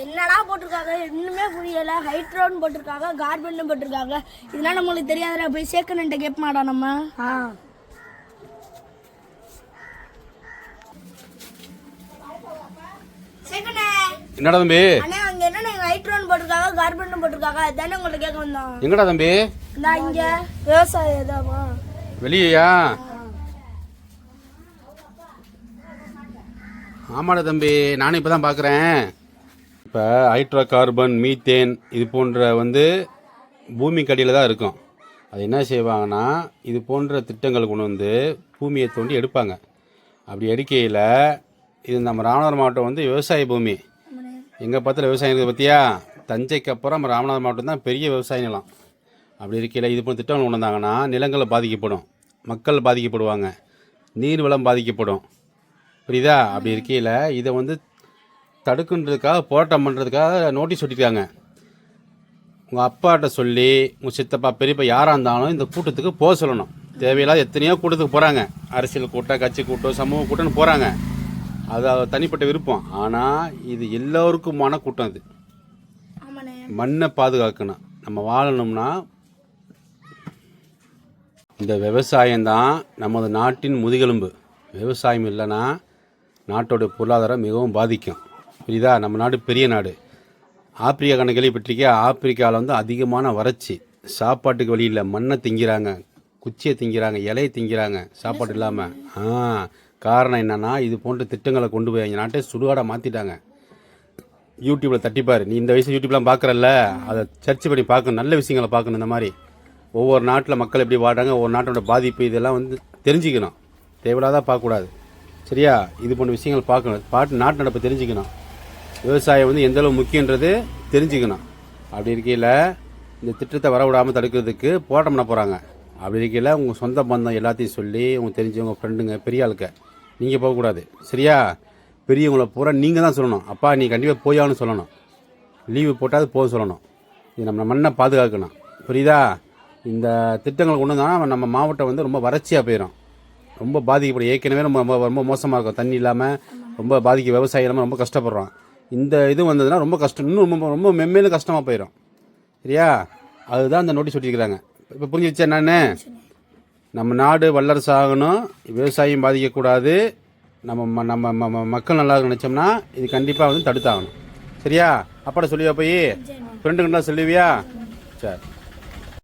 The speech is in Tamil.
என்னடா போட்டிருக்காங்க இன்னுமே புரியல. ஹைட்ரோன் போட்டிருக்காங்க, கார்பன் போட்டிருக்காங்க. இதெல்லாம் நம்மளுக்கு தெரியாதுடா. போய் சேக்கன்ட்ட கேட்பாடா நம்ம. என்னடா தம்பி? அண்ணா அங்க என்ன ஹைட்ரோன் போட்டிருக்காங்க, கார்பன் போட்டிருக்காங்க. அதானே உங்கள்ட்ட கேட்க வந்தோம். எங்கடா தம்பி? நான் இங்க விவசாயம் ஏதாமா வெளியா? ஆமாடா தம்பி, நானும் இப்போ தான் பார்க்குறேன். இப்போ ஹைட்ரோ கார்பன், மீத்தேன் இது போன்ற பூமிக்கு அடியில் தான் இருக்கும். அது என்ன செய்வாங்கன்னா, இது போன்ற திட்டங்கள் கொண்டு வந்து பூமியை தோண்டி எடுப்பாங்க. அப்படி எடுக்கையில் இது நம்ம ராமநாதபுரம் மாவட்டம் விவசாய பூமி. எங்கள் பக்கத்தில் விவசாயம் இருக்குது பார்த்தியா? தஞ்சைக்கு அப்புறம் நம்ம ராமநாதபுரம் மாவட்டம் தான் பெரிய விவசாய நிலம். அப்படி இருக்கையில் இது போன்ற திட்டங்கள் கொண்டு வந்தாங்கன்னா நிலங்கள் பாதிக்கப்படும், மக்கள் பாதிக்கப்படுவாங்க, நீர் வளம் பாதிக்கப்படும். புரியுதா? அப்படி இருக்கையில் இதை தடுக்குன்றதுக்காக போராட்டம் பண்ணுறதுக்காக நோட்டீஸ் ஒட்டிருக்காங்க. உங்கள் அப்பாட்ட சொல்லி உங்கள் சித்தப்பா பெரியப்பா யாராக இருந்தாலும் இந்த கூட்டத்துக்கு போக சொல்லணும். தேவையில்லாத எத்தனையோ கூட்டத்துக்கு போகிறாங்க. அரசியல் கூட்டம், கட்சி கூட்டம், சமூக கூட்டம்னு போகிறாங்க. அது தனிப்பட்ட விருப்பம். ஆனால் இது எல்லோருக்குமான கூட்டம். இது மண்ணை பாதுகாக்கணும். நம்ம வாழணும்னா இந்த விவசாயம்தான் நமது நாட்டின் முதுகெலும்பு. விவசாயம் இல்லைன்னா நாட்டோட பொருளாதாரம் மிகவும் பாதிக்கும். புரியுதா? நம்ம நாடு பெரிய நாடு. ஆப்பிரிக்கா கணக்கு கேள்விப்பட்டிருக்கே? ஆப்பிரிக்காவில் அதிகமான வறட்சி, சாப்பாட்டுக்கு வழி இல்லை, மண்ணை திங்கிறாங்க, குச்சியை திங்கிறாங்க, இலையை திங்கிறாங்க, சாப்பாடு இல்லாமல். காரணம் என்னென்னா இது போன்ற திட்டங்களை கொண்டு போய் எங்கள் நாட்டை சுடுகாடாக மாற்றிட்டாங்க. யூடியூப்பில் தட்டிப்பார். நீ இந்த வயசு யூடியூப்லாம் பார்க்குறல்ல, அதை சர்ச் பண்ணி பார்க்கணும், நல்ல விஷயங்களை பார்க்கணும். இந்த மாதிரி ஒவ்வொரு நாட்டில் மக்கள் எப்படி வாடுறாங்க, ஒவ்வொரு நாட்டோட பாதிப்பு இதெல்லாம் தெரிஞ்சுக்கணும். தேவையில்லாத பார்க்கக்கூடாது. சரியா? இது போன்ற விஷயங்கள் பார்க்கணும். நாட்டு நடப்பை தெரிஞ்சுக்கணும். விவசாயம் எந்தளவு முக்கியன்றது தெரிஞ்சுக்கணும். அப்படி இருக்கையில் இந்த திட்டத்தை வரவிடாமல் தடுக்கிறதுக்கு போராட்டம் பண்ண போகிறாங்க. அப்படி இருக்கையில் உங்கள் சொந்த பந்தம் எல்லாத்தையும் சொல்லி உங்களுக்கு தெரிஞ்சவங்க, ஃப்ரெண்டுங்க, பெரிய ஆளுக்க நீங்கள் போகக்கூடாது. சரியா? பெரியவங்களை பூரா நீங்கள் தான் சொல்லணும். அப்பா நீ கண்டிப்பாக போயான்னு சொல்லணும். லீவு போட்டாது போக சொல்லணும். இது நம்ம மண்ணை பாதுகாக்கணும். புரியுதா? இந்த திட்டங்களை கொண்டு வந்தால் நம்ம மாவட்டம் ரொம்ப வறட்சியாக போயிடும், ரொம்ப பாதிக்கப்படும். ஏற்கனவே ரொம்ப ரொம்ப மோசமாக இருக்கும். தண்ணி இல்லாமல் ரொம்ப பாதிக்க, விவசாயம் இல்லாமல் ரொம்ப கஷ்டப்படுறோம். இந்த இது வந்ததுன்னா ரொம்ப கஷ்டம், இன்னும் ரொம்ப ரொம்ப மென்மேலும் கஷ்டமாக போயிடும். சரியா? அதுதான் இந்த நோட்டீஸ் ஒட்டியிருக்கிறாங்க. இப்போ புரிஞ்சு வச்சேன் நான். நம்ம நாடு வல்லரசு ஆகணும், விவசாயம் பாதிக்கக்கூடாது, நம்ம மக்கள் நல்லா நினச்சோம்னா இது கண்டிப்பாக தடுத்தாகணும். சரியா? அப்பாட்ட சொல்லுவியா? போய் ஃப்ரெண்டுங்கள்லாம் சொல்லுவியா? சரி.